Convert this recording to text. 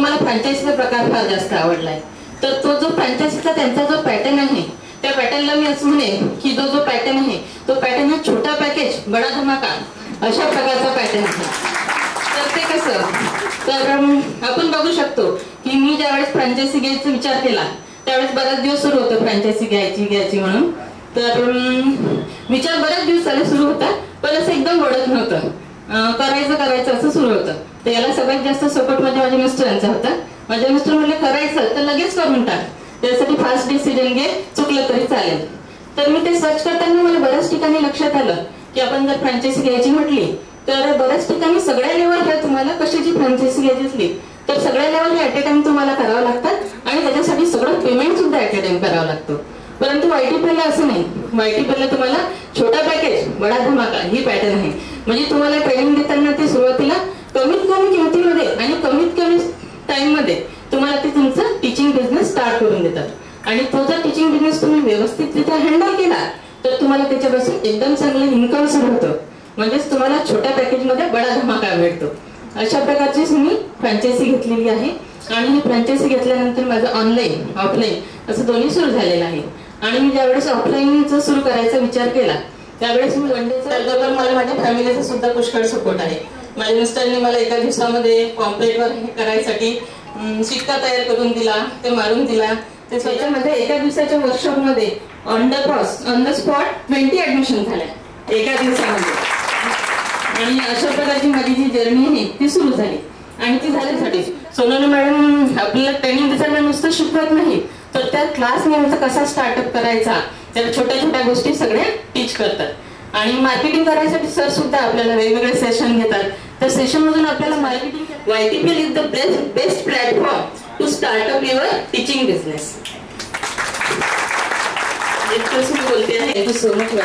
मला फ्रँचायझीचा प्रकार फार जास्त आवडलाय. तर तो जो फ्रँचायझीचा त्यांचा जो पॅटर्न आहे त्या पॅटर्नला मी असं म्हणेन की जो पॅटर्न आहे तो पॅटर्न हा छोटा पॅकेज बडा धमाका अशा प्रकारचा पॅटर्न आहे. तर ते कसं तर आपण बघू शकतो की मी ज्यावेळेस फ्रँचायझी घ्यायचा विचार केला त्यावेळेस बराच दिवस सुरू होतं फ्रँचायझी घ्यायची म्हणून. तर विचार बराच दिवस झाले सुरू होता पण असं एकदम वळत नव्हतं. करायचं असं सुरू होतं. तर याला सगळ्यात जास्त सपोर्ट माझ्या मिस्टरांचा होता. माझे मिस्टर म्हणले करायचं तर लगेच करून टाक, त्यासाठी फास्ट डिसिजन घे, चुकलं तरी चालेल. तर मी ते सर्च करताना मला बऱ्याच ठिकाणी लक्षात आलं की आपण जर फ्रँचायझी घ्यायची म्हटली तर बऱ्याच ठिकाणी सगळ्या लेवलला तुम्हाला कशाची फ्रँचायझी घ्यायची असली तर सगळ्या लेवलला ऍट अ टाइम तुम्हाला करावं लागतात आणि त्याच्यासाठी सगळं पेमेंट सुद्धा ऍट अ टाइम करावं लागतं. परंतु YTPL असं नाही. YTPL तुम्हाला छोटा पॅकेज बडा धमाका ही पॅटर्न आहे. म्हणजे तुम्हाला ट्रेनिंग देताना ते सुरुवातीला कमीत कमी किमतीमध्ये आणि कमीत कमी टाइम मध्ये तुम्हाला ते तुमचं टीचिंग बिझनेस स्टार्ट करून देतात आणि तो जर टीचिंग बिझनेस तुम्ही व्यवस्थितरित्या हँडल केला तर तुम्हाला त्याच्यापासून एकदम चांगलं इन्कम सुरू होतं. म्हणजेच तुम्हाला छोट्या पॅकेजमध्ये बडा धमाका मिळतो. अशा प्रकारची मी फ्रँचायझी घेतलेली आहे आणि ही फ्रँचायझी घेतल्यानंतर माझं ऑनलाईन ऑफलाईन असं दोन्ही सुरू झालेलं आहे. आणि मी ज्यावेळेस ऑफलाईनचा सुरू करायचा विचार केला त्यावेळेस मी वन डेचा त्याचबरोबर मला माझ्या फॅमिलीचा सुद्धा पुष्कळ सपोर्ट आहे. माझ्या मिस्टरने मला एका दिवसामध्ये पॉम्पलेटवर करायसाठी शिक्का तयार करून दिला, ते मारून दिला. त्याच्यामध्ये एका दिवसाच्या वर्कशॉपमध्ये ऑन द स्पॉट 20 ऍडमिशन झाल्या एका दिवसामध्ये. आणि अशा प्रकारची माझी जी जर्नी आहे ती सुरू झाली आणि ती झाल्यासाठी सोनल मॅडम आपल्याला ट्रेनिंग देताना नुसतं शिकवत नाही तर त्या क्लास नेमचा कसा स्टार्टअप करायचा त्या छोट्या छोट्या गोष्टी सगळ्या टीच करतात. आणि मार्केटिंग करायसाठी सर सुद्धा आपल्याला वेगवेगळे सेशन घेतात. त्या सेशन मधून आपल्याला marketing YTPL is the best platform to startup your teaching business. इतकंच मी बोलते आहे. Thank you so much.